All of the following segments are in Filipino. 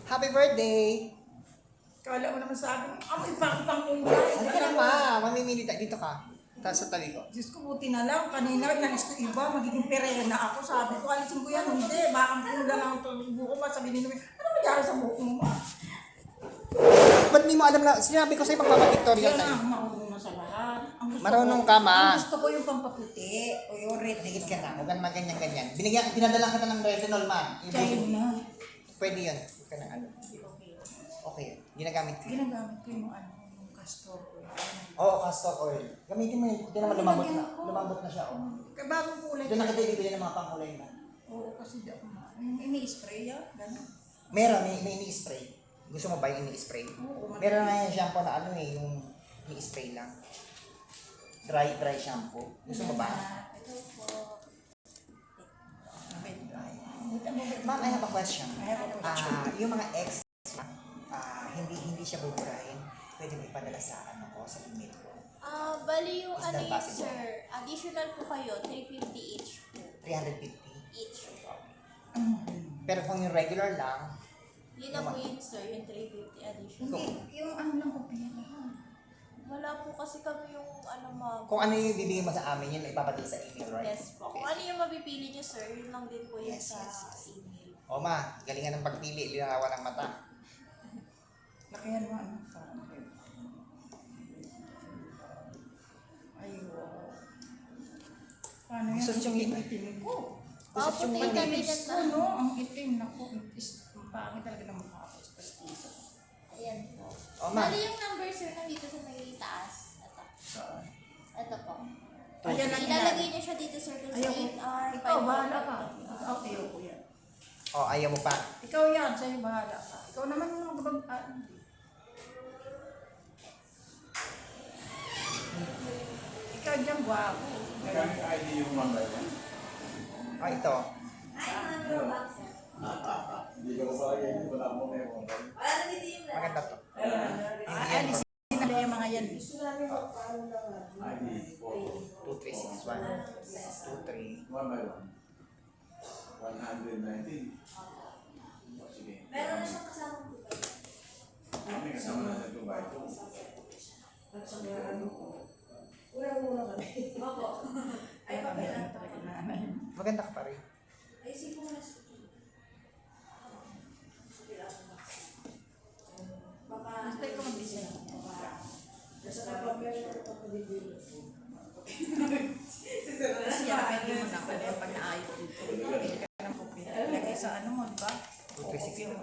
Happy birthday! Kala mo naman sa akin, amoy pang kulay. Halika na ma, mamimili tayo. Dito ka. Tapos sa tabi ko. Diyos ko, buti na lang. Kanina, inalis ko iba, magiging perena ako. Sabi ko, alisin ko yan. Hindi, baka ang pula lang ito. Buko ma, sabihin nila, ano nangyari sa buko mo ma? Ba't di mo alam na, sinabi ko sa'yo pagpapapictorial Yan tayo. ang marunong na sa lahat. Ang gusto Marunong ko, ka, ma. Ang gusto ko yung pampaputi o yung red. Dikit ka na, huwag ka naman ganyan-ganyan. Pinadala kita ng retinol, ma. Kaya na. Pwede yun. Huwag ka na ano. Okay, ginagamit ko. Ginagamit ko yung ano, yung castor oil. Oo, castor oil. Gamitin mo yun. Hindi naman lumambot na. Lumambot na siya, oh. Kaya bagong kulay. Doon na kita ibibili ng mga pangkulay na. Oo, kasi di ako ma. Yung ini-spray yan, gano'n. Meron, may ini-spray. Gusto mo ba yung ini-spray? Oo, Meron na yung shampoo na ano eh, yung ini-spray lang. Dry shampoo. Gusto mo ba? Ito po. Ma'am, I have a question. I have a question. Yung mga ex, hindi siya buburahin. Pwede mo ipadala sa ano ko, sa email ko. Bali yung Is ano that yun, possible? sir. Additional po kayo, 350 each po. 350. Each. Pero kung yung regular lang, Yun na po yun, sir. Yung 350 additional. Hindi, yung ano lang ko pinala. Wala po kasi kami yung ano ma'am. kung ano yung bibigay mo sa amin, yun ipapadala sa email, right? Yes po. Kung ano yung mapipili niyo, sir, yun lang din po yun Yes, sa yes. email. O ma, galingan ng pagpili, linawan ng mata. Lakihan mo ano. Ayun. Paano yan? Gusto Ang niyong itim ko. Gusto Opo, niyong tingnan mali- natin na. Ano? Ang itim. Naku, ang pangit talaga ng mukha ko sa pastiso. Ayan po. O ma, Bali yung number, sir, nandito sa may taas. Ito. Saan? Ito po. Ayan ang Ilalagay niyo siya dito, sir, kung sa Ayaw ko. 8 or 5. Ikaw, bahala ka. Ayaw ko yan. o ayaw mo pa. Ikaw yan, sa'yo bahala ka. Ikaw naman yung magbag... Ikaw dyan, gwapo. Gamit ID yung one by one. O ito, Hindi ko pa lagi, hindi ko na mo may one by one. maganda to. Alisin na yung mga yan. ID 2361. 23. one by one. 119. Sige. Meron na siyang kasama po. Kami kasama na sa Dubai. Ay, pagkailan talaga nanay. Maganda ka pa rin. Ayusin ko muna. Basta ikaw mag-design. Siyapin mo na pala yung pag naayos dito. Pili ka ng kopi. Lagay sa ano mo, diba? 2361.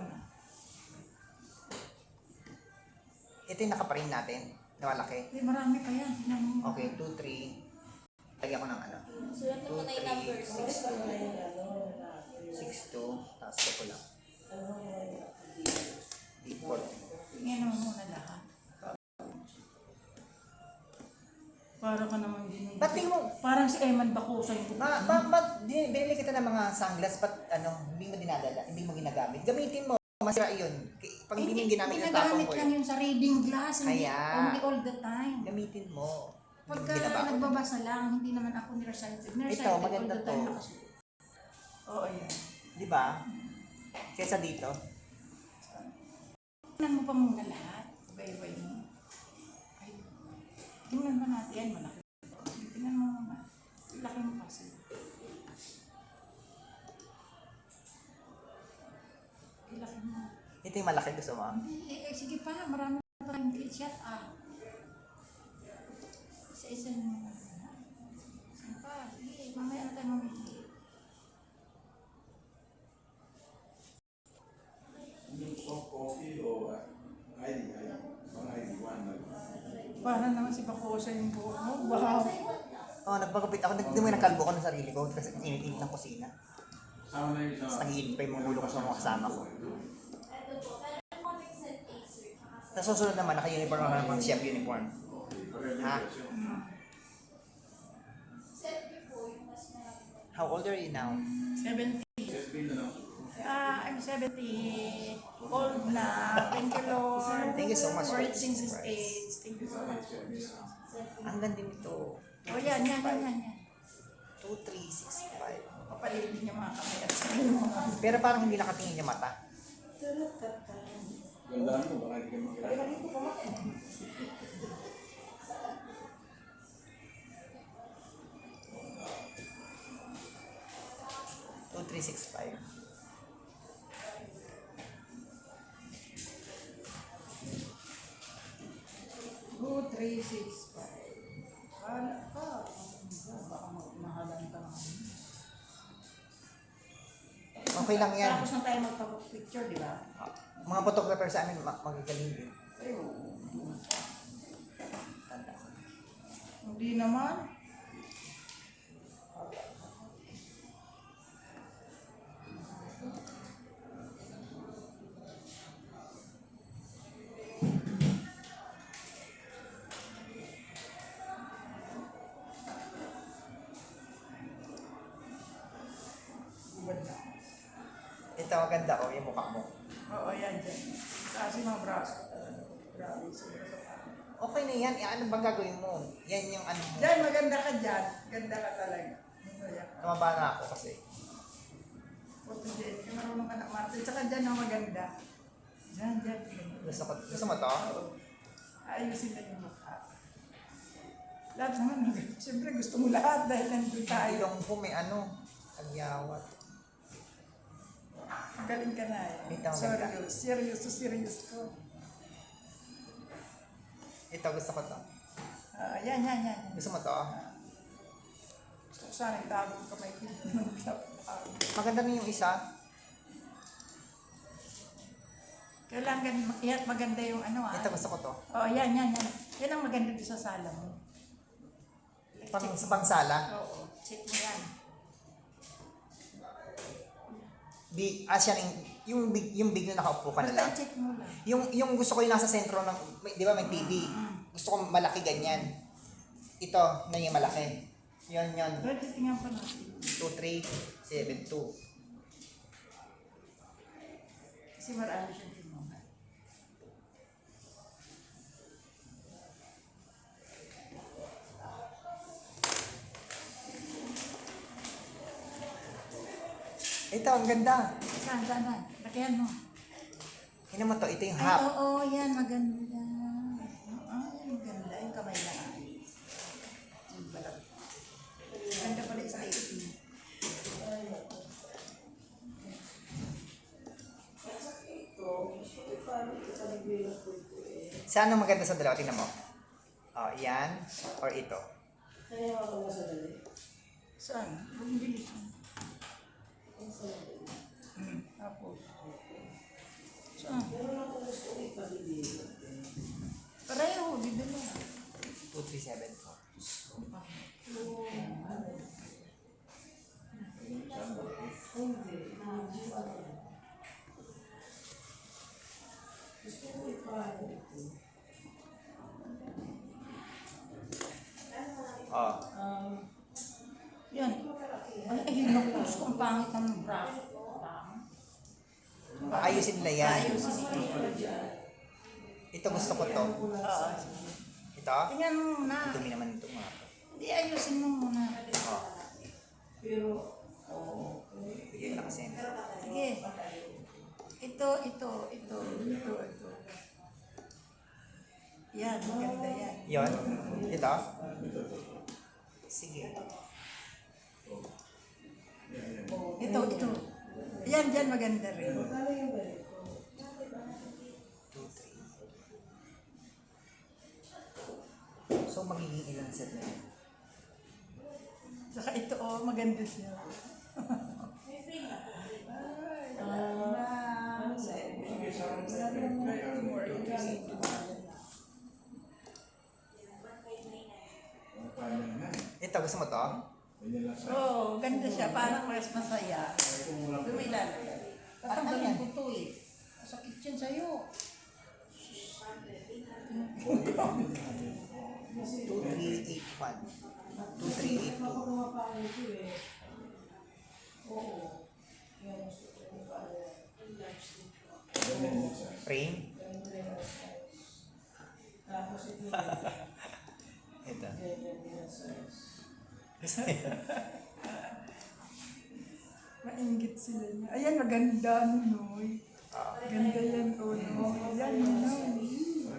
Ito yung nakaparin natin, na malaki. Hindi, marami pa yan. Tingnan mo. Okay, 2, 3. Lagyan ko ng ano. Sulat mo muna yung number, sir. 62, tapos ito ko lang. Equal. Tingnan mo muna lahat. Para ka naman din. Ba't di mo, Parang si Eman Bakusa yung binili kita ng mga sunglass, ba't hindi mo dinadala, hindi mo ginagamit. Gamitin mo, masira yun. Pag hindi mo ginamit, ginagamit natapon ko lang yun. yun sa reading glass. Hindi Kaya. only all the time. Gamitin mo. Pagka Hindi na ba? nagbabasa lang, hindi naman ako ni-recited. Ito, maganda all the time to. nakasulat. Oo, yan. Di ba? Kesa dito. Tingnan mo pa muna lahat. Iba-ibay mo. Ay, tingnan mo natin. Yan, malaki. Tingnan mo muna. Laki mo kasi. Laki mo. Ito yung malaki gusto mo. Hindi, sige pa. Marami pa tayong shot. Isa-isa mo. Saan pa? Sige, mamaya na tayo mamili. Yung soft coffee o ID, mga ID one by one. Para naman si Bakusa yung buhok mo. Wow. Oo, nagpagupit ako. Hindi mo yung nakalbo ko ng sarili ko kasi init-init ng kusina. Sama na yung Tapos sa... nangiinit pa yung mga ulo ko sa mga kasama ko. Ito po. Meron po kami set A, sir. Tapos susunod naman, naka-uniform ako ng mga chef uniform. Ha? Set B po, yung mas marami. How old are you now? 70. SB na lang. I'm 70. Old na. Thank you, Lord. Thank you so much For for it since this his age. Thank you so much. Ang ganda nito. Oh, yan. 2365. Papalilin niya mga kamay at sabi mo. Pero parang hindi nakatingin yung mata. Gandaan mo, baka hindi ka makilala. Dito kumain. 2365. Go 365. Wala ka. Baka mahalan ka na. Okay lang yan. Tapos na tayo magpapapicture, di ba? Mga photographer sa amin, magagaling din. Ay, oo. Tanda ko. Hindi naman. Ganda. Ito, maganda ko, yung mukha mo. Oo, yan dyan. Kasi mga braso. Grabe siguro. Okay na yan. Ano bang gagawin mo? Yan yung ano mo. Dyan, maganda ka dyan. Ganda ka talaga. Masaya ka. Tumaba na ako kasi. Puto din. Kaya marunong ka na Martin. Tsaka dyan ang maganda. Dyan, dyan. Gusto mo to? Oo. Ayusin na yung mukha. Lahat naman. Siyempre gusto mo lahat dahil nandun tayo. Ilong ko may ano, agyawat. Magaling ka na eh. Ito, maganda. Serious. Serious ko. Ito, gusto ko to. Yan. Gusto mo to? Gusto ko sana itago ang kamay ko. Maganda na yung isa. Kailangan maganda yung ano ah. Ito, gusto ko to. Oh, yan. Yan ang maganda doon sa sala mo. Sa pangsala. Oo. Check mo yan. Siya yung big na nakaupo ka na lang. Basta check mo lang. Yung gusto ko yung nasa sentro ng, di ba may TV? Gusto ko malaki ganyan. Ito, na yung malaki. Yan. Pero titingnan pa natin. 2372. Kasi marami siyang tinuman. Ito, ang ganda. Saan? Lakihan mo. Yun naman to, ito yung Ay, half. oo, yan. Maganda. Maganda. Yung kamay na. Yung balat. Ganda pala yung safety. Saan ang maganda sa dalawa? Tingnan mo. Oh, yan. Or ito. Saan? Ang bilis. Tapos. Saan? Pareho, dito na. 2374. Oh. Yan. Ay, yun ang gusto kong pangit ng braso. Ayusin nila yan. Ayusin nila. Ito gusto ko to. Oo. Ito? Tingnan mo muna. Dumi naman ito mga to. Hindi, ayusin mo muna. Oh. Bigay na kasi. Sige. Ito. Yan, maganda yan. Yon. Ito? Sige. Ito. Yan, dyan maganda rin. 2, 3. So, magiging ilang set na yun? Saka ito, maganda siya. Ito, gusto mo to? Oo, ganda siya. Parang mas masaya. Lumilan. Tatanggalin ko to eh. Sa kitchen sa'yo. 2381. 2382. Frame? Ito. Maingit sila niya. Ayan, maganda, Noy. Ganda yan, oh. Yan, yan.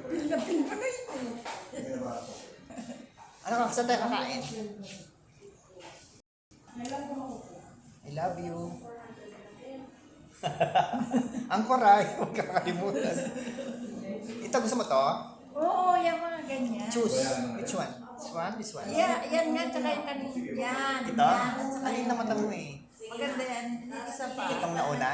Pinapin pa na ito. Ano ka? Saan tayo kakain? I love you. Ang koray, huwag kang kalimutan. Ito, gusto mo to? Oo, yung mga ganyan. Choose. Which one? This one? This one? Yeah, yan nga, tsaka yung kanina. Yan. Ito? Yan, at saka Alin yung- na mata mo eh. Maganda yan. Isa pa. Itong nauna.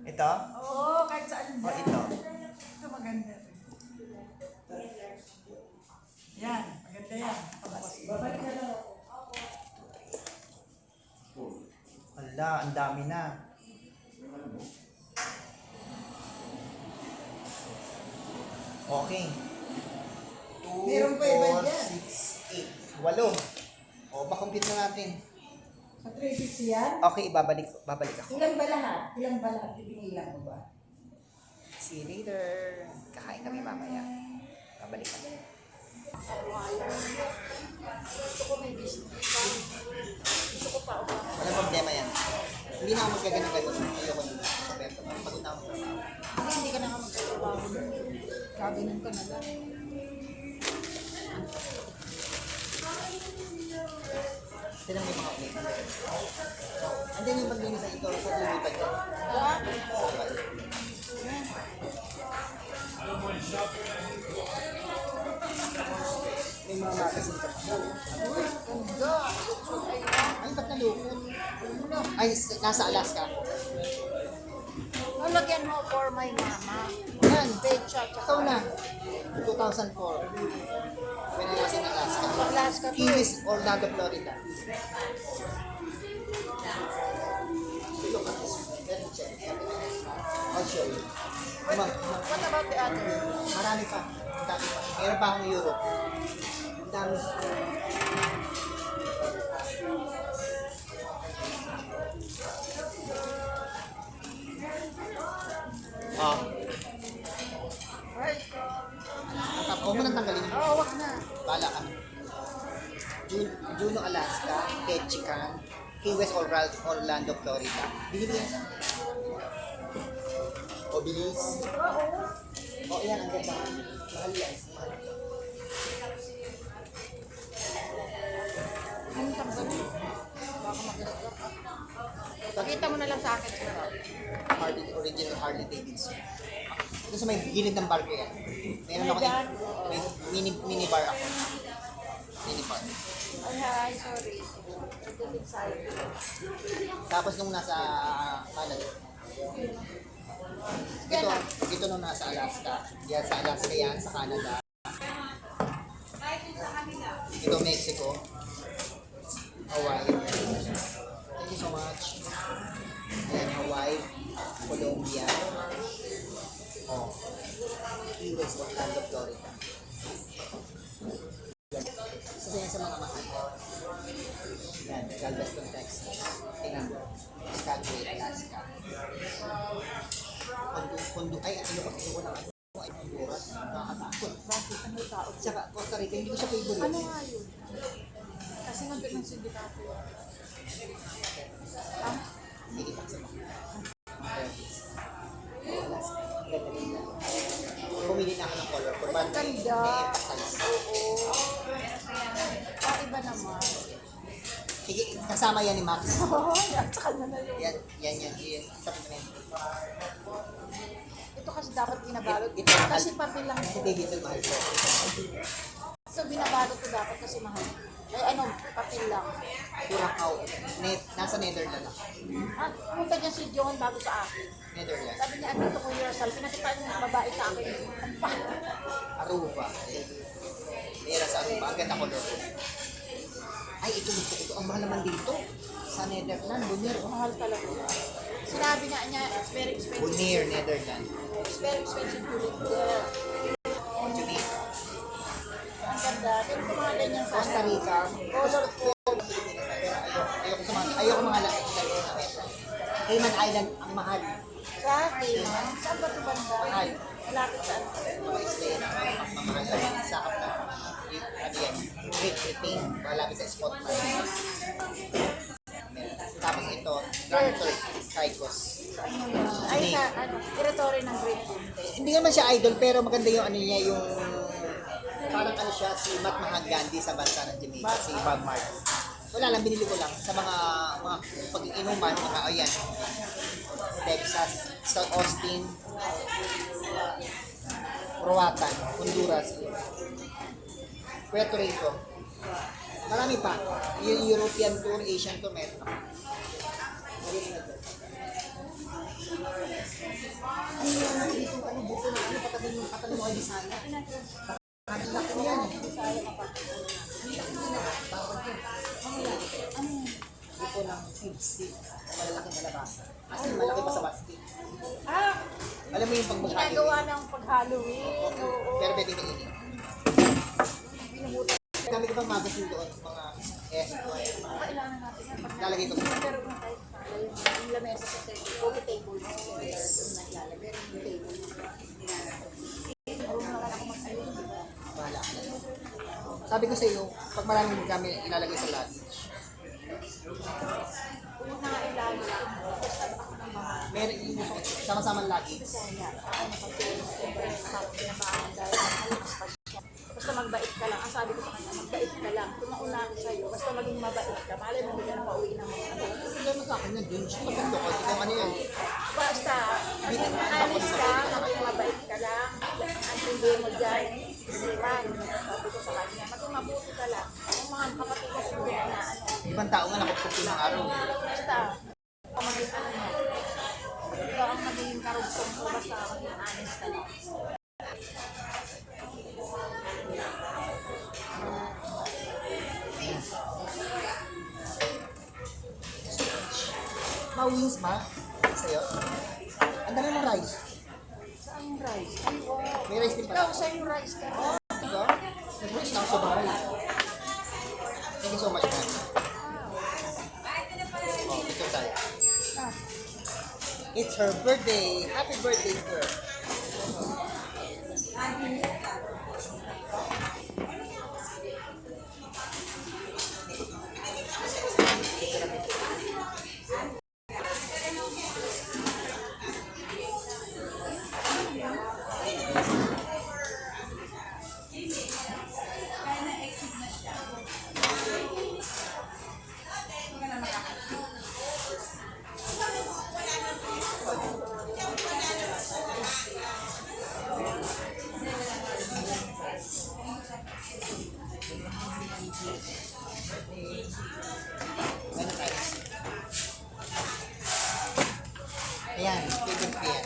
Ito? Oo, kahit saan O dyan. ito? Ito maganda rin. Yan, maganda yan. Babalik ka lang. Ala, ang dami na. Okay. 2, Meron pa iba 4, dyan. 6, 8. 8. O, pa-compute na natin. Sa 350 yan? Okay, babalik ako. Ilan ba lahat? Ilan ba lahat? Pipingilan mo ba? See you later. Kakain kami mamaya. Babalik kami. Walang problema yan. Hindi na ako magkagano-gano. Ayoko nyo. Roberto, pagod na ako ng trabaho. Hindi ka na nga magtatrabaho. Kaganon ka na lang. Sila may mga plate. Andiyan yung paglinis sa ito sa lulipad dyan. May mga magasin ka pa. Ay, ba't nalukot? Ay, nasa Alaska. Nalagyan mo for my mama. Yan, Becha, ikaw na. 2004. When I was in Alaska. Alaska Key West, Orlando, Florida. Look at this. Let me check. I'll show you. What about the other? Marami pa. Ang dami pa. Meron pa akong Europe. Ang dami. Ah. Right. Ang tap. Huwag mo nang tanggalin yun. Oo, wag na. Bala ka. Juneau, Alaska. Ketchikan. Key West, Orlando, Florida. Binibigyan sa o bilis. O yan, ang ganda. Mahal yan. Mahal. Ano tanggal? Baka mag-gusto. Pakita mo na lang sa akin. Original Harley Davidson. Ito sa may gilid ng barko yan. Meron ako may mini bar ako. Mini bar. Ay, sorry. Ito excited. Tapos nung nasa Canada. Ito nung nasa Alaska. Yan sa Alaska yan, sa Canada. Ito Mexico. Hawaii. Thank you so much. Ayan, Hawaii. Colombia. Oh. Key West, Orlando, Florida. Isa yan sa mga mahal. Yan, Galveston, Texas. Tingnan mo. Skagway, Alaska. Ay, ayoko na. Ay, Honduras. Nakakatakot. Bakit? Ano yung tao? Tsaka, Costa Rica, hindi ko siya favorite. Ano nga yun? Kasi nandun ng sindikato. Hindi pa sa mga. Alaska. Ganda nila. Pumili na ako ng color. Kung ba Ganda. na-emphasize. Oo. Iba naman. Sige, kasama yan ni Max. Oo, yan sa kanya na yun. Yan. Sabi ko na yan. Ito kasi dapat binabalot. Ito, mahal. Kasi papel lang. Si Davidson mahal ko. So binabalot ko dapat kasi mahal. Ay ano, papel lang. Curacao. Nasa Netherlands ako. Ah, pumunta dyan si John bago sa akin. Netherlands. Sabi niya, andito ko yourself. Pinatipan yung babae sa akin. Ang pahal. Aruba. Mera sa Aruba. Ang ganda color. Ay, ito gusto ko. Ang mahal naman dito. Sa Netherlands. Bonnier. Mahal talaga. Sinabi nga niya, it's very expensive. Bonnier, Netherlands. It's very expensive to live there. Tunisia. Ang ganda. Pero kung mga ganyan sa Costa Rica. color ko. Ayoko mga laki. Cayman Island ang mahal. Sa akin, saan ba ito banda? Mahal. Malapit sa ano. Mga island ang mamahal lang. Sakap na. Ano yan? Great Britain. Malapit sa Scotland. Tapos ito, Grand Turk, Caicos. Ay, sa ano, territory ng Great Moon. Hindi naman siya idol, pero maganda yung ano niya, yung parang ano siya, si Mahatma Gandhi sa bansa ng Jamaica, si Bob Marley. Wala lang, binili ko lang sa mga pag-inuman, mga ayan. Texas, South Austin, Roatan, Honduras, Puerto Rico. Marami pa. Yung European tour, Asian tour, meron pa. Ano yung dito, ano, buto na ano, patabi mo kay Bisaya. Ang laki mo yan. Buto ng seed. Malalaking kalabasa. As in, malaki pa sa basket. Ah, Alam mo yung pagbuhati. ginagawa ng pag-Halloween. Oo. Pero pwede kainin. Dami ko pang magazine doon, mga Kailangan natin yan. Pag lalagay ko. pero kung kahit yung lamesa sa coffee table, naglalagay yung table. Marunong naman ako mag-ayun. Bahala ka. Sabi ko sa iyo, pag maraming kami ilalagay sa luggage, Kung nakailangan lang, basta ako ng mga meron yung gusto ko, sama-sama luggage. Bisaya. Ako napag-ayun. Siyempre, nakapag pinapaan dahil malakas pa siya. Basta magbait ka lang. Ang sabi ko sa kanya, magbait ka lang. Kung mauna ako sa'yo, basta maging mabait ka. Malay mo, hindi ka na pauwi ng mga ano. Problema sa akin na dun, siya maganda ko, kung ano yan. Basta, maging honest ka, maging mabait ka lang. Ang hindi mo dyan, isipan. Sabi ko sa kanya, maging mabuti ka lang. Yung mga kapatid ko hindi na ano. Ibang tao nga nakapagpupo ng araw. Basta, kung maging ano mo. Ikaw ang magiging karugtong ko, basta maging honest ka lang. Ma-wings ba? Sa'yo? Ang dami ng rice. Saan yung rice? Ay, wow. May rice din Ikaw, pala. saan yung rice ka? Ito? Nag-rice na ako sa bahay. Thank you so much, man. Oh, ito tayo. Ah, It's her birthday. Happy birthday to her. Ayan, favorite ko yan.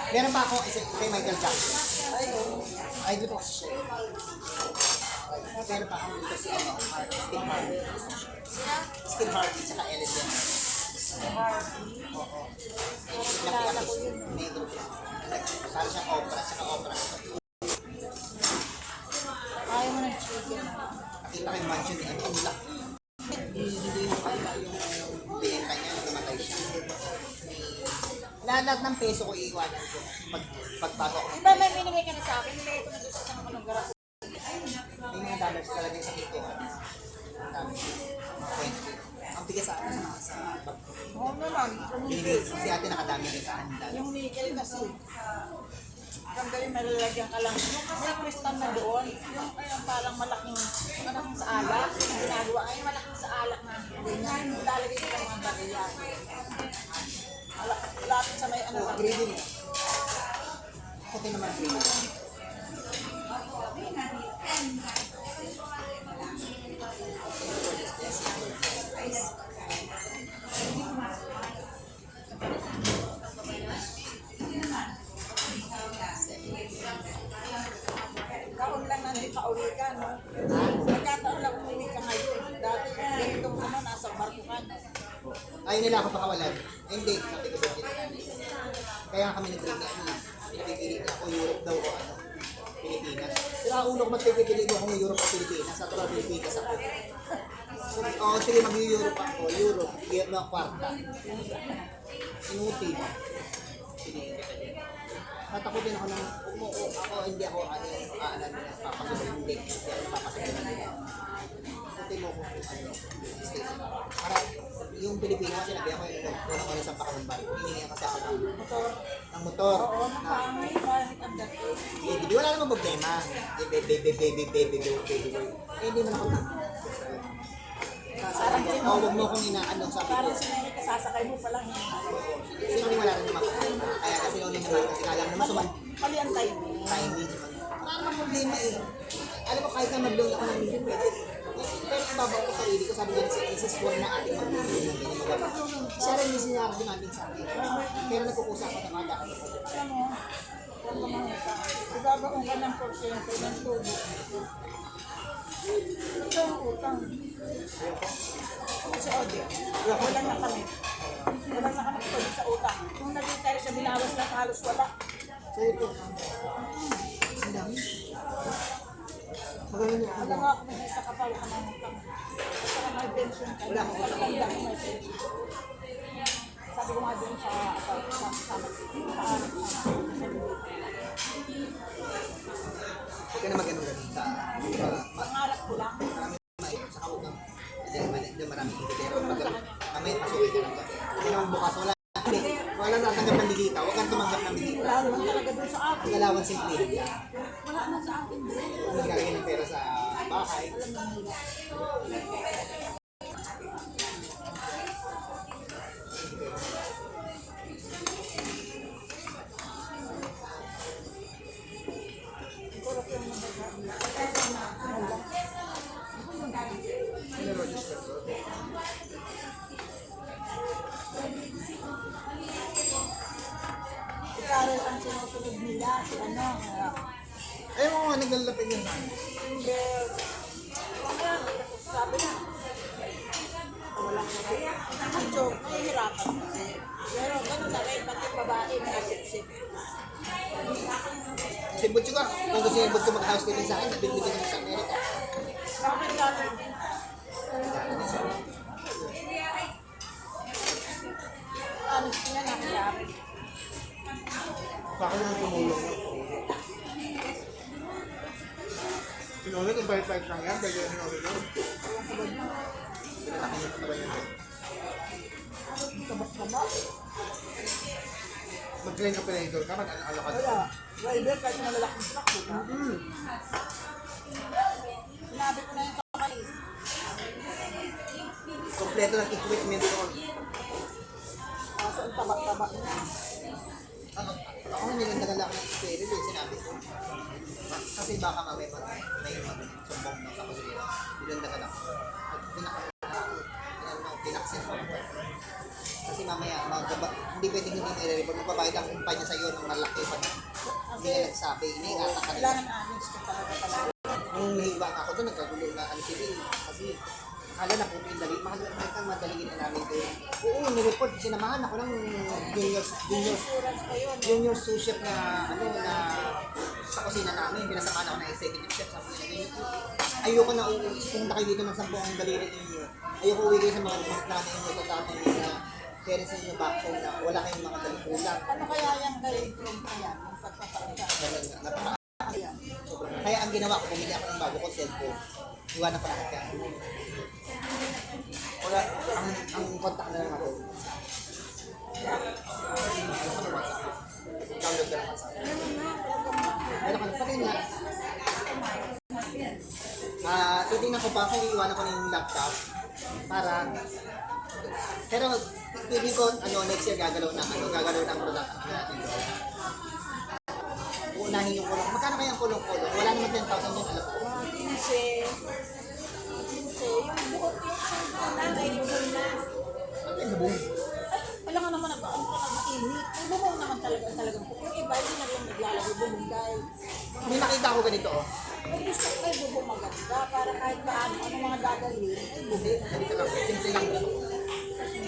Meron pa ako isa kay Michael Jackson. Idol ko kasi siya. Meron pa ako dito si ano, Steve Harvey. Steve Harvey, saka Ellen DeGeneres. Oo. kilala ko yun. May group yan. Parang siyang opera, saka opera. Ayaw mo ng chicken. Nakita ko yung mansion niya, ang laki. Hindi yung kaya yung binenta niya, nung namatay siya. Lahat ng peso ko iiwanan ko pagbago ako. Di ba may binigay ka na sa akin? Binigay ko na doon sa isang ako ng garap. May mga dollars talaga sa pintuan. Ang dami. Mga 20. Ang bigas sa akin sa bag ko. Oo naman. Binigay si ate nakadami rin sa akin dahil. Yung nickel kasi. Ang galing malalagyan ka lang. Yung kasi kristal na doon, yung parang malaking sa alak, yung ginagawa. Ay, malaking sa alak na ganyan. Lalagay ka ng mga bariyan. Lapit sa may ano. Grading. Puti naman grading. Kaon lang na hindi pauwi ka, no? Nagkataon lang umuwi ka ngayon. Dati, ganitong ano, nasa barko ka, no? Ayaw nila ako pakawalan. Ay, hindi. Sabi ko ba kaya nga kami nag-bring niya. Pinipili niya ako Europe daw o ano. Pilipinas. Sila ulo ko magpipili ko kung Europe o Pilipinas. Sa total Pilipinas ako. Oo, sige mag-Europe ako. Europe. Bigyan mo ang kwarta. Inuti. Pinili kita din. Natakutin ako ng, ako hindi ako papasukin. Hindi. Papasukin na nila. Puti mo ko. Stay. Para yung Pilipino kasi sinabi ako yung unang-unang sa pakanumbar. Hiningi kasi ako Motor. ng motor. Oo, Na, nakangay, bakit ang dating? di wala namang problema. Baby. Hindi man ako na. Parang Huwag mo akong inaano, sabi ko. parang sinari ka, sasakay mo pa lang. Sino rin wala rin naman ako. Kaya kasi yun naman, kasi alam naman suman. Mali ang timing. Timing. Wala namang problema eh. Alam mo, kahit na mag-loan ako ng million, pwede. Pero ang babaw ko sarili ko, sabi niya, this is one na ating mag-loan. Siya rin yung sinabi namin sa akin. Pero nagkukusa ako na kada. Alam mo, huwag ka mangita. Ibabaon ka ng porsyento ng tubo. Ito ang utang. Sa audio. Walang nakamit. Walang nakamit ko sa utang. Nung naging tayo sa binawas lang, halos wala. Sa'yo po. Ang dami. Magaling niya Alam ako. mo, kung may kakapaw ka ng utang. Basta ka may pension ka. Wala ko. Wala ko may pension. Sabi ko nga dun sa Huwag ka na mag-ganun-ganun sa pangarap ko lang. sa kawag ng maraming hindi. Pero pag mamaya pasukin ka ng gabi. Hindi naman bukas. Wala natanggap ng bisita. Huwag kang tumanggap ng bisita. Wala naman talaga dun sa akin. Pagkalawan simple. Wala naman sa akin. Kung nagkakain ng pera sa bahay. Si Carol ang sinusunod nila. Si ano. Ayun mo nga, naglalapin yan sa akin. Hindi. Wala. Sabi na. Wala ko kaya. Medyo nahihirapan kasi. Pero ganun na rin. Pati babae na sip-sip. Si Butcho ka, kung gusto niya Butcho mag-housekeeping sa akin, nabibigyan ko sa Amerika. Bakit gano'n? Ano sila nangyari? Sa akin lang tumulong. Sinulit, ang bait-bait lang yan, pwede yung sinulit yun. Pinatake niya pa ba yan? Kabak-kabak. Mag-train ka operator ka, mag-ano ka. Wala. Driver kahit malalaking truck, diba? Sinabi ko na yung kamay. Kompleto ng equipment doon. Kaso ang tabak-tabak na. Ako nilandagan lang ng experience eh, sinabi ko. Kasi baka mamaya may sumbong ng kapasilira. Nilandagan ako. Pinaksin ko. Kasi mamaya, hindi pwedeng hindi nire-report. Magbabayad ang kumpanya sa iyo ng malaki pa. Hindi na nagsabi, iniingatan ka nila. Kailangan honest ka talaga. Nung nahiba ka ako doon, nagkagulo na ang civil. Kasi akala na puto yung dali. Mahal na madaliin na namin doon. Oo, nireport. Sinamahan ako ng Insurance pa yun. junior sous chef na sa kusina namin. Pinasamahan ako ng executive chef. Sabi niya, ayoko na uuwi. Kung kayo dito ng 10 ang daliri ninyo. Ayoko uwi kayo sa mga mas namin yung matatapon ninyo na parents ninyo back home na wala kayong mga dalikulang. Ano kaya yung galing from kaya? Ang pagpapalita. Ganun nga. Napaka Kaya. Kaya ang ginawa ko, bumili ako ng bago kong cellphone. Iwanan ko lahat yan. Wala, ang contact na lang ako. Download ka lang WhatsApp. Meron ka na, pati nga. Titingnan ko pa kung iiwanan ko na yung laptop. Para, pero feeling ko, next year gagalaw na, gagalaw ng product natin. Unahin yung kulong. Magkano kaya ang kulong-kulong? Wala naman 10,000 yung alam ko. Mga 15. Yung buhok yung sa nanay, bubong na. Ano yung bubong? Wala nga naman nag-init. Yung bubong naman talagang buhok. Yung iba, hindi na rin naglalagay bubong dahil May nakita ko ganito, oh. kung gusto ko yung bubong maganda para kahit paano, anong mga dadalhin, ay bubong. Ganito lang. Simple lang gusto ko.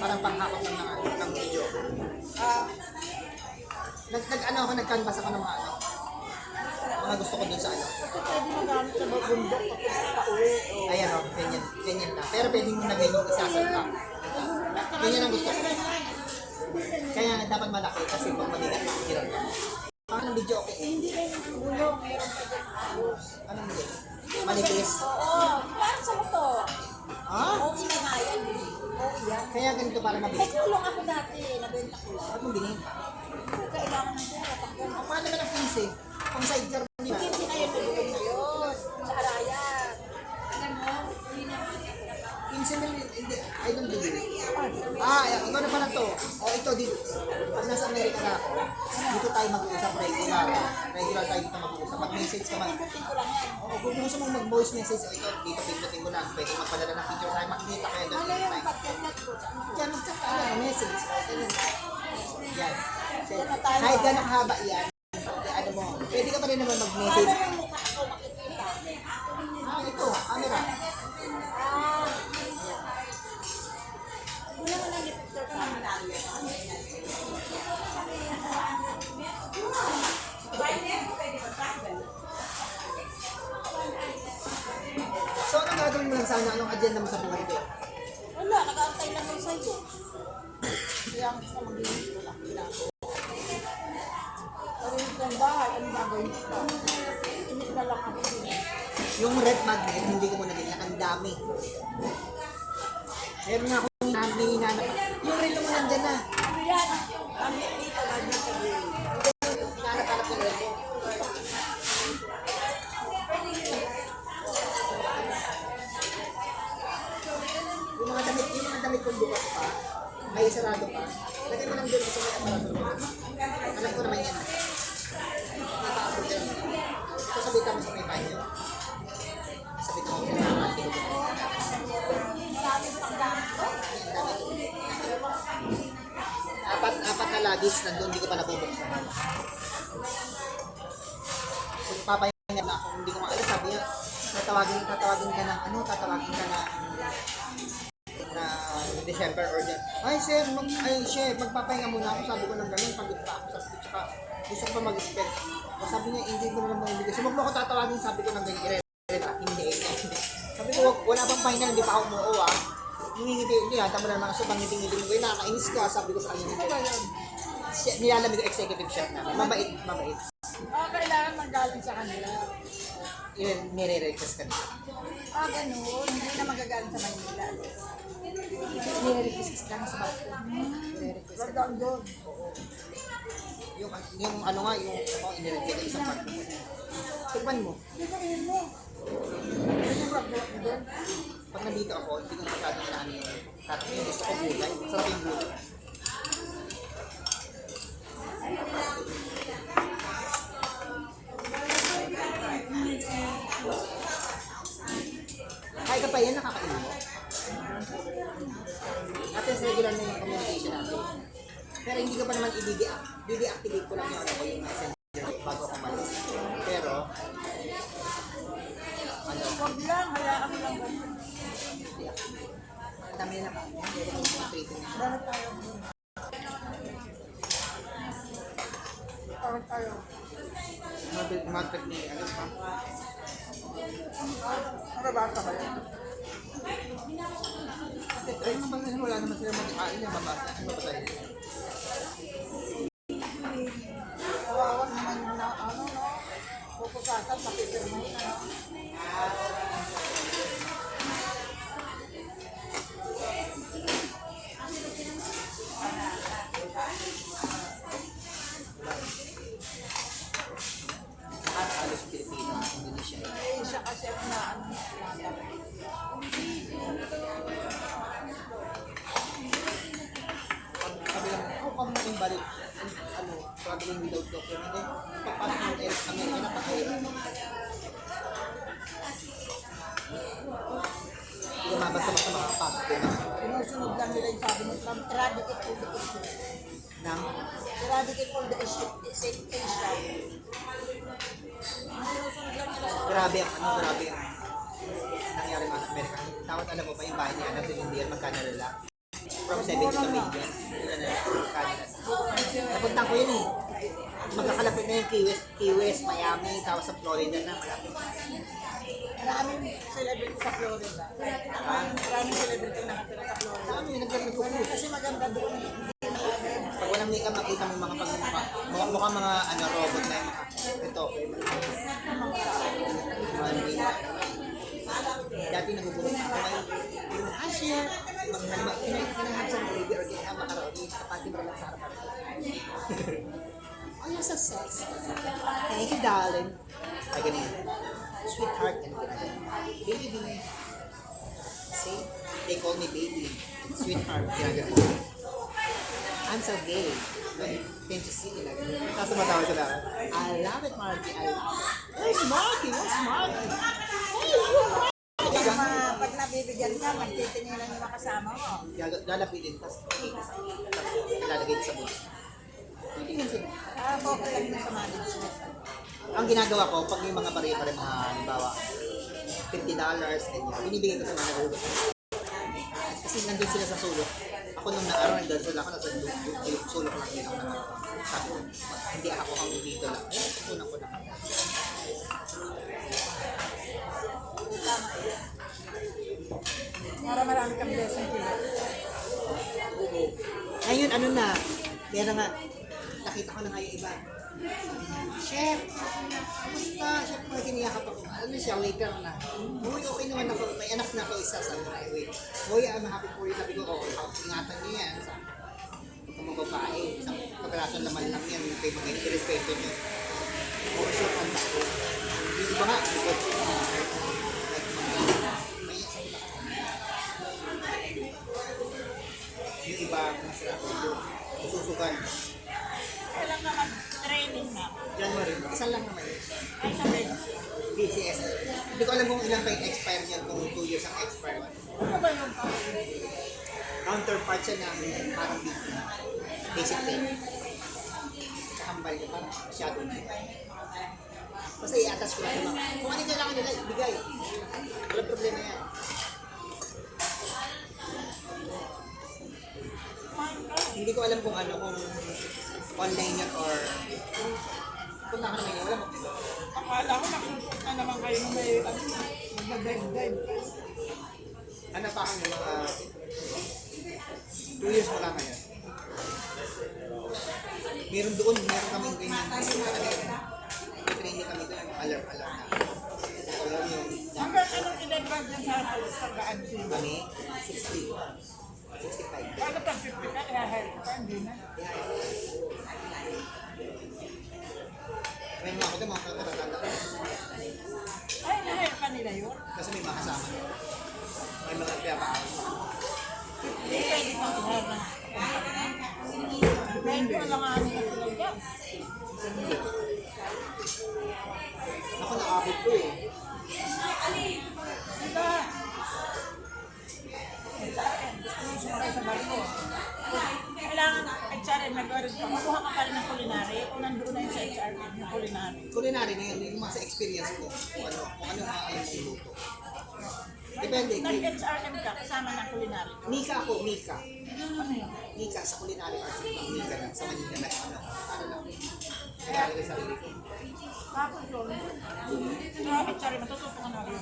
Parang panghakot lang ng video. Nag-canvas ako ng mga gusto ko dun sa Kasi pwede magamit sa bundok kapag pauwi. Ayan o, ganyan na. Pero pwede mo na ganyan isasalta. Ganyan ang gusto ko. Kaya dapat malaki kasi pag manigat na hirap na. Ang video okay. Hindi na yung gulong, mayroon pa din halos. Anong video? Manipis. Oo, parang sa motor. Ha? Oo, kinayan. Oo, yan. Kaya ganito ko para May mabilis. kulong ako dati, nabenta ko lang. Ba't mong binenta? Kailangan ng pera, tanggal. O, paano naman ang 15? Pang sidecar mo nila. Hindi na yun, nalulog na yun. Sa Arayat. 15 mil, hindi, I don't believe it. Ikaw na pala to. Ito, dito. Pag nasa Amerika na ako, dito tayo mag-uusap regular. Regular tayo dito mag-uusap. Mag-message ka man. Pindutin ko lang yan. Kung gusto mong mag-voice message, ito, dito pindutin ko lang. Pwede magpadala ng picture tayo, makikita kayo doon. Ano yung pagkakat ko? Yan, mag-chat ka lang, message. Yan. Yan na tayo. Kahit gano'ng haba yan, ano mo, pwede ka pa rin naman Paano mag-message. yung mukha ko makikita? Ito, camera. Wala mo lang yung picture camera. So, anong gagawin mo lang sana? Anong agenda mo sa buhay ko? Wala, nag-aantay lang yung sa'yo. Kaya ang gusto mag-inig ko lang. Parinig ng bahay, ano gagawin ko? Inig na lang ako. Yung red magnet, hindi ko muna ganyan. Ang dami. Meron nga akong hinanap. Yung red mo nandyan na. Ano yan? Kami dito, lagi sa gilid. Hinahanap-hanap ko red mo. Yung mga damit kong bukas pa, may sarado pa. Lagay mo lang doon sa may aparador mo. Alam ko naman yan. Napa-upload yan. Ito sabitan mo sa may banyo. Sabitan mo sa may banyo. Maraming panggamit ko. Apat na lagis nandun, hindi ko pa nabubuksan. Kung papahinga na ako, hindi ko maalis, sabi niya, tatawagin ka ng tatawagin ka na December or Jan. Chef, magpapahinga muna ako, sabi ko ng ganun, pagod pa ako, sabi ko, tsaka gusto ko pa mag-spend. O sabi niya, hindi ko naman mamibigay. So, wag mo ako tatawagin, sabi ko ng ganyan, hindi. Sabi ko, wala pang pahinga, hindi pa ako umuo Ngingiti, hata mo na naman kasi pangiti-ngiti mo, nakakainis ka, sabi ko sa kanya. Nilalamig ko executive chef namin. Mabait. Kailangan manggaling sa kanila. Yun, nire-request ka nila. Ganun. Hindi na magagaling sa Maynila. Nire-request ka lang sa bato. Nire-request ka. Gandang doon. Yung ano nga, yung inirequest ka isang part. Tikman mo. Tingnan mo. Ano yung ragdok doon? Pag nandito ako, hindi ko masyadong naano yung tatakbo. Gusto ko gulay. Sarap yung gulay. Kahit ka pa yan, nakakain mo. At least regular na yung communication natin. Pero hindi ko pa naman i-deactivate ko lang yung ano ko yung messenger bago ako malis. Pero, Huwag lang. Hayaan mo lang. deactivate. Ang dami na pa. Pwede ko yung treating. Bakit tayo? Bakit tayo? Mag-trip ni ano pa. Nababasa ba yun? Ay, wala naman sila mag-ain na mabasa. Ano ba tayo? Kawawa naman yung no? Pupusasan, makipirmahin, At halos Pilipino, Indonesia. siya kasi na Sabi lang, kami natin balik. Traveling without document. Papasok ng Amerika na pakahirap. Hindi naman basta-basta makakapasok ko na. sinusunod lang nila yung sabi ng Trump, eradicate all the issue. Nang, Eradicate all the issue. Same Asia. Sinusunod lang nila sa grabe ang nangyari mga Amerika. Tawad alam mo pa yung bahay ni Ana Pilindian, magkano lang? From 70 to million. Yun na, Canada. Napunta ko yun eh. Magkakalapit na yung Key West, Miami, tapos sa Florida na. Malapit. maraming celebrity sa Florida. Maraming celebrity na nakatira sa Florida. Marami yung naglalagay Kasi maganda doon. pag walang makeup, makita mo yung mga pagmumukha. Mukhang mga robot na yung mga ito. Mga makeup. Dati nagugulong ako ngayon. Yung cashier, can I have some gravy or can I have macaroni? Kapati mo lang sa harapan ko. Oh, you're so sexy. Thank you, darling. Ay, ganyan. Sweetheart and baby. See? They call me baby. Sweetheart. Ginagawa. I'm so gay. Like, can't you see me like that? Tapos matawa sila. I love it, Marky. I love it. Where's Marky? Where's Marky? Pag nabibigyan ka, magtitinginan yung mga kasama mo. Lalapitin, tapos ilalagay sa bulsa. Tingnan sila. Okay lang yung sa management. Ang ginagawa ko, pag yung mga pare-pare mga halimbawa, $50, ganyan, binibigay ko sa mga nahulog. Kasi nandun sila sa sulok. Ako nung naaraw, nandun sila ako, nasa sulok lang din ako na. Sabi ko, hindi ako ang dito lang. Unang ko lang. Para marami kang blessing sila. Ngayon, ano na, meron nga, nakita ko na nga yung iba. Chef, kamusta? Chef, mga kiniyakap ako. Ano siya, waiter na. Uy, okay naman ako. May anak na ako isa. Sabi ko, wait. Uy, I'm happy for you. Sabi ko, ingatan niyo yan. Huwag ka mababae. Sa pagkarasan naman lang yan. Kayo mga respeto niyo. Oo, sure, handa ko. Yung iba nga, likod siya. Yung iba, masarap ko. Susugan. Kailan naman training na. January, isa lang naman yun. Ay, sabi, BCS. Hindi ko alam kung ilan pa yung expire niyan, kung 2 years ang expire. ano ba yung Counterpart siya ng parang basic pay. Kakambal niya, parang shadow niya. Basta i-attach ko lang naman. Kung ano kailangan nila, ibigay. Walang problema yan. Hindi ko alam kung ano, kung online yan or punta ka naman yun, wala mo. akala ko nakusok na naman kayo na may mag-dive-dive. Ano pa kami mga 2 years wala ngayon. Meron doon, meron kami ganyan. May training kami doon, alarm na. Alam yung Hanggang anong in-advance niya sa pagkaan siya? kami, 60. 65. Paano pag 50 ka, i-hire ka, hindi na. May mga ako doon, mga katatanda. Ay, na-hire pa nila yun. Kasi may mga kasama. May mga pinapaan. Hindi pwede pang i-hire na. Depende ko lang ano yung talaga. Ako nakabot ko eh. Diba? HRM, gusto mo sumakay sa barko. Kailangan HRM nag-orid ka. Makuha ka pa rin ng culinary o nandoon na yun sa HRM yung culinary. Culinary na yun, yung mga sa experience ko. Kung ano mga alam ko luto. Depende. Nag-HRM ka kasama ng culinary. Mika ako, Mika. Ano yun? Mika sa culinary arts. Mika lang, sa Manila na ano lang. Kaya ko sa sarili ko. Tapos yun. Grabe, HRM, matututo ka na rin.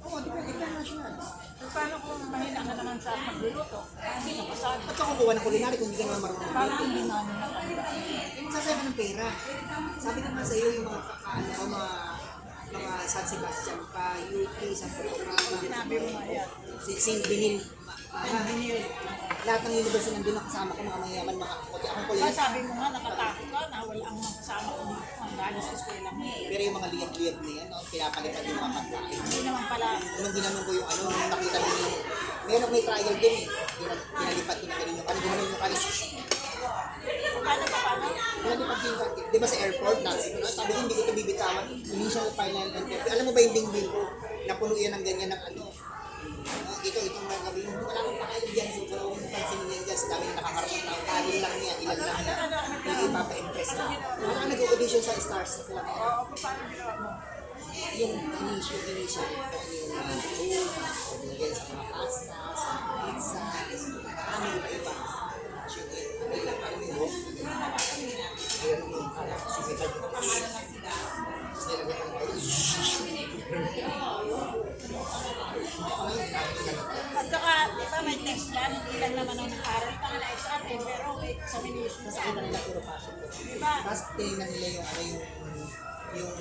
Oo, depende international. Paano kung mahina ka naman sa pagluluto? Hindi ka pasado. At ako kukuha ng culinary kung hindi ka naman marunong Parang magluto. hindi na ano na pala. Yung magsasaya ka ng pera. Sabi naman sa iyo yung mga kakaano ko, mga San Sebastian pa, UP, San Programa, Sinabi mo nga yan. St. Benil, Engineer. lahat ng university nandun ang kasama ko, mga mayaman, mga kakote. Akong Diba kuya, sabi mo nga, nakatakot ka na wala ang mga kasama ko dito. Ang galing sa eskwela mo. pero yung mga liyab-liyab na yan, no, pinapalitan yung mga pagkain. Hindi naman pala. Nung ginanong ko yung ano, nung nakita niyo yung, meron may trial din eh. Pinalipat ko na ganun yung, ano ginanong yung kanis. Paano? Pinalipat ko yung, di ba sa airport, sabi ko hindi ko ito bibitawan. Initial, final, and final. Alam mo ba yung bingbing ko? Napuno yan ng ganyan ng ano. Itong mga gabi, hindi wala akong pakailan dyan. So, kung huwag mo pansinin yan dyan, sa dami yung nakakarap ng kanin lang yan, ilan lang yan. Hindi ipapa-impress na. Wala ka nag-audition sa Stars. Oo, paano ginawa mo? Yung initial, kung ano yung mga food, binigyan sa mga pasta, sa pizza, ano iba-iba. Ano yung hook? Meron yung sumitan. Nilagyan ng oil. At saka, di ba may text yan, hindi lang naman ang nakaral pa nga na sa atin, pero may examination Tapos sa iba nila puro pasok. Di ba? Tapos tinignan nila yung ano yung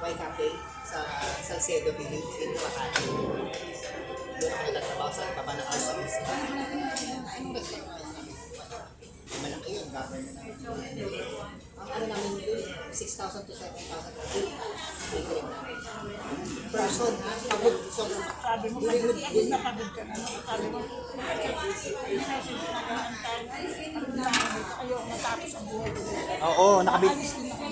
Y Cafe sa Salcedo Village in Makati. doon ako nagtatrabaho sa Papa ng RCS. Malaki yun, government. Ang ano namin yun, 6,000 to 7,000 per day. Person, ha? Pagod, sobrang Sabi mo, pagod na pagod ka na. Sabi mo, ayaw matapos ang buhay. Oo, nakabit. Alis din ako.